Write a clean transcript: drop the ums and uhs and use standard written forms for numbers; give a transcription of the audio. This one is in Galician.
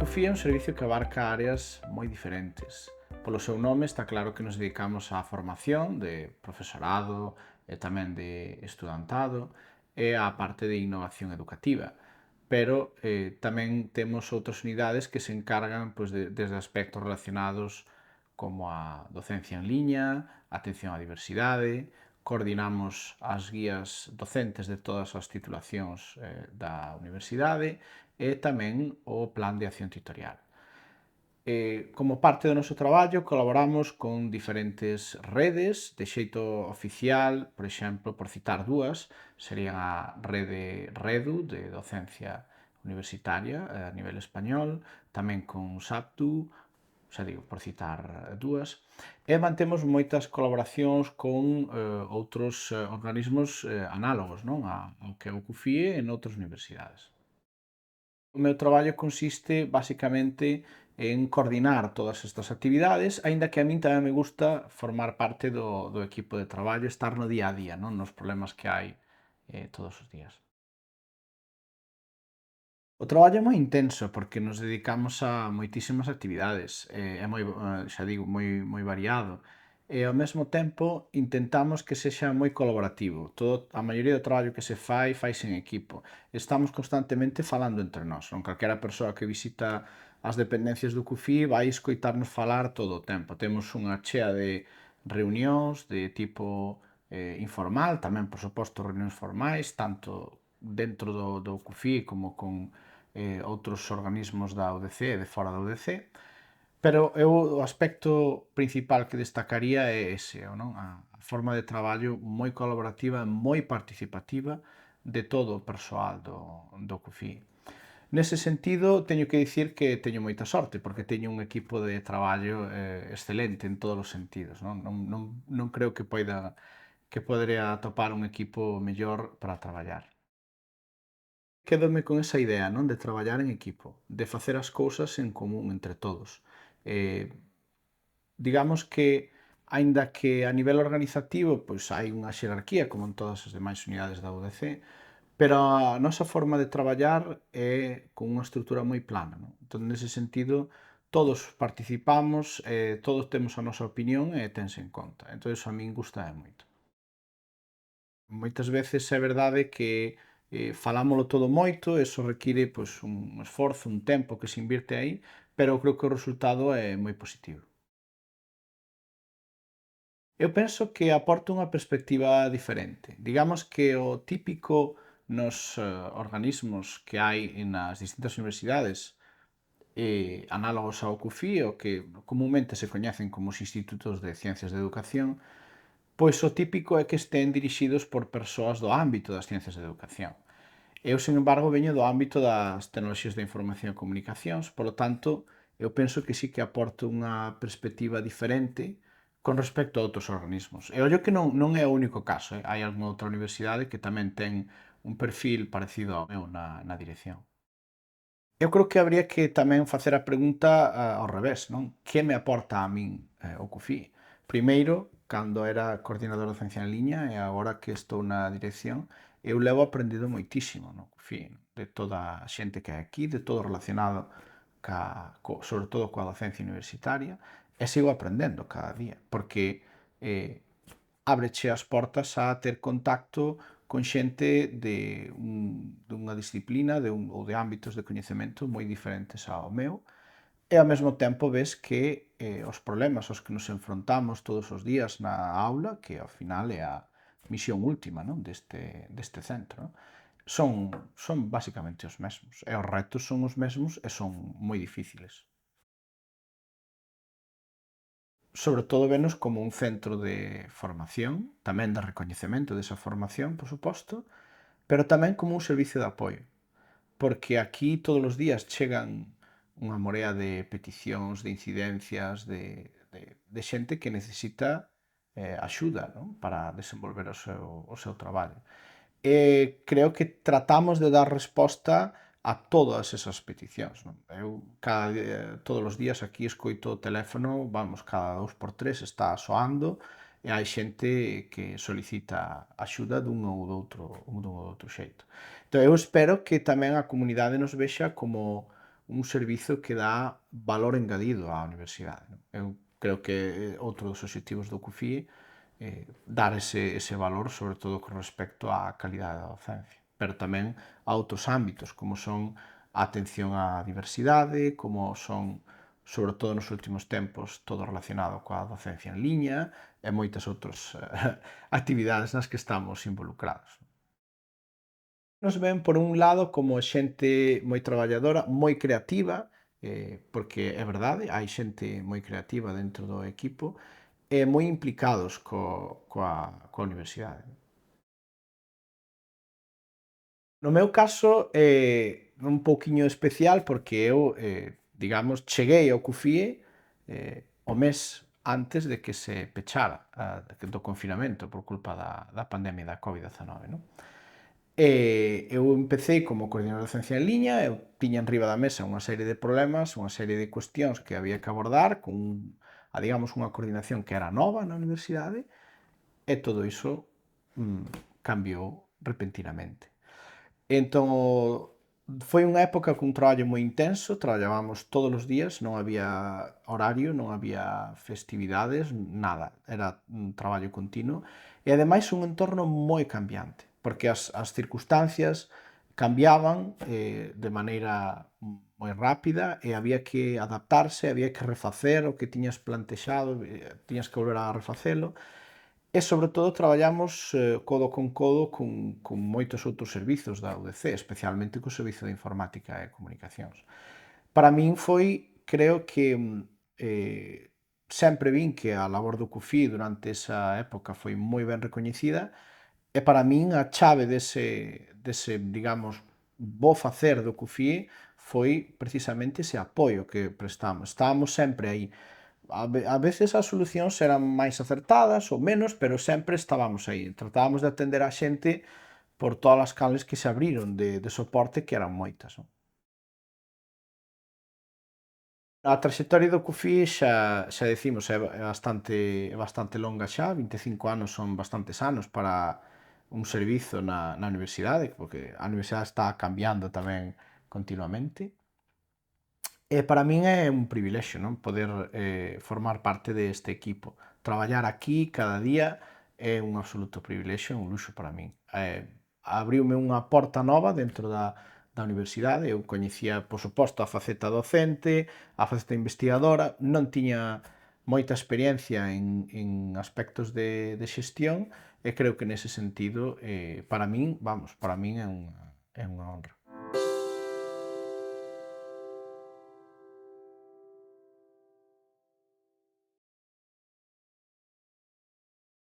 Ecofía é un servicio que abarca áreas moi diferentes. Polo seu nome está claro que nos dedicamos á formación de profesorado e tamén de estudantado e á parte de innovación educativa. Pero tamén temos outras unidades que se encargan pois, desde aspectos relacionados como a docencia en liña, atención á diversidade, coordinamos as guías docentes de todas as titulacións da universidade e tamén o plan de acción tutorial. Como parte do noso traballo, colaboramos con diferentes redes de xeito oficial, por exemplo, por citar dúas, serían a rede REDU, de docencia universitaria a nivel español, tamén con SAPTU, xa digo, por citar dúas, e mantemos moitas colaboracións con outros organismos análogos, non? Ao que é o CUFIE e noutras universidades. O meu traballo consiste basicamente en coordinar todas estas actividades, aínda que a min tamén me gusta formar parte do equipo de traballo, estar no día a día, non? Nos problemas que hai todos os días. O traballo é moi intenso porque nos dedicamos a moitísimas actividades, é moi, xa digo, moi variado. E ao mesmo tempo intentamos que sexa moi colaborativo. A maioría do traballo que se faise en equipo. Estamos constantemente falando entre nós. Non calquera persoa que visita as dependencias do CUFI vai escoitarnos falar todo o tempo. Temos unha chea de reunións de tipo informal, tamén, por suposto, reunións formais, tanto dentro do CUFI como con outros organismos da UDC e de fora da UDC, pero eu o aspecto principal que destacaría é ese, non? A forma de traballo moi colaborativa, moi participativa de todo o persoal do CUFI. Nese sentido, teño que dicir que teño moita sorte, porque teño un equipo de traballo excelente en todos os sentidos. Non creo que podería atopar un equipo mellor para traballar. Quédome con esa idea, non, de traballar en equipo, de facer as cousas en común entre todos. Eh, digamos que, aínda que a nivel organizativo, pois hai unha xerarquía como en todas as demais unidades da UDC, pero a nosa forma de traballar é con unha estrutura moi plana, non? Entón, nese sentido, todos participamos, todos temos a nosa opinión e tense en conta. Entón, iso a min gústame moito. Moitas veces é verdade que falámolo todo moito, eso require pois, un esforzo, un tempo que se invirte aí, pero creo que o resultado é moi positivo. Eu penso que aporta unha perspectiva diferente. Digamos que o típico nos organismos que hai nas distintas universidades, análogos ao CUFI, o que comúnmente se coñecen como os Institutos de Ciencias de Educación, pois o típico é que estén dirixidos por persoas do ámbito das ciencias de educación. Eu, sen embargo, veño do ámbito das tecnoloxías da información e comunicacións, polo tanto, eu penso que sí que aporta unha perspectiva diferente con respecto a outros organismos. E ollo que non é o único caso, hai algunha outra universidade que tamén ten un perfil parecido ao meu na dirección. Eu creo que habría que tamén facer a pregunta ao revés, non? Que me aporta a min o CUFI? Primeiro, cando era coordinador de docencia en liña e agora que estou na dirección, eu levo aprendido moitísimo no CUFI, de toda a xente que hai aquí, de todo relacionado sobre todo coa docencia universitaria, e sigo aprendendo cada día, porque eh, ábreche as portas a ter contacto con xente dunha disciplina ou de ámbitos de coñecemento moi diferentes ao meu, e ao mesmo tempo ves que os problemas aos que nos enfrontamos todos os días na aula, que ao final é a misión última, non, deste centro, non? Son basicamente os mesmos, e os retos son os mesmos e son moi difíciles. Sobre todo venos como un centro de formación, tamén de recoñecemento desa formación, por suposto, pero tamén como un servicio de apoio, porque aquí todos os días chegan unha morea de peticións, de incidencias, de xente que necesita axuda, non? Para desenvolver o seu traballo. Creo que tratamos de dar resposta a todas esas peticións, non? Eu todos os días aquí escoito o teléfono, vamos, cada 2 por 3 está soando e hai xente que solicita axuda dun ou do outro xeito. Entón, eu espero que tamén a comunidade nos vexa como un servizo que dá valor engadido á universidade, non? Eu creo que outro dos obxectivos do CUFIE dar ese valor, sobre todo con respecto á calidade da docencia, pero tamén a outros ámbitos, como son a atención á diversidade, como son, sobre todo nos últimos tempos, todo relacionado coa docencia en liña e moitas outras actividades nas que estamos involucrados. Nos ven, por un lado, como xente moi traballadora, moi creativa, porque é verdade, hai xente moi creativa dentro do equipo, e moi implicados coa universidade. No meu caso, un pouquiño especial porque eu, digamos, cheguei ao CUFIE, o mes antes de que se pechara, do confinamento por culpa da pandemia da COVID-19, non? Eu empecé como coordinador de docencia en liña, eu tiña enriba da mesa unha serie de problemas, unha serie de cuestións que había que abordar digamos, unha coordinación que era nova na universidade, e todo iso cambiou repentinamente. Entón, foi unha época cun traballo moi intenso, traballábamos todos os días, non había horario, non había festividades, nada, era un traballo continuo e ademais un entorno moi cambiante, porque as circunstancias cambiaban de maneira moi rápida e había que adaptarse, había que refacer o que tiñas plantexado, tiñas que volver a refacelo. E, sobre todo, traballamos codo con codo con moitos outros servizos da UDC, especialmente co Servizo de Informática e Comunicacións. Para min foi, creo que, sempre vin que a labor do CUFI durante esa época foi moi ben recoñecida e para min a chave dese, digamos, bo facer do CUFI foi precisamente ese apoio que prestamos. Estábamos sempre aí. A veces as solucións eran máis acertadas ou menos, pero sempre estábamos aí. Tratábamos de atender a xente por todas as canles que se abriron de soporte, que eran moitas, non? A traxectoria do CUFI xa dicimos é bastante longa xa, 25 anos son bastantes anos para un servizo na universidade, porque a universidade está cambiando tamén continuamente. E para min é un privilexio, non, poder formar parte deste equipo. Traballar aquí cada día é un absoluto privilexio, un luxo para min. Abriume unha porta nova dentro da universidade. Eu coñecía, por suposto, a faceta docente, a faceta investigadora, non tiña moita experiencia en aspectos de xestión e creo que nese sentido, para min, vamos, para min é unha honra.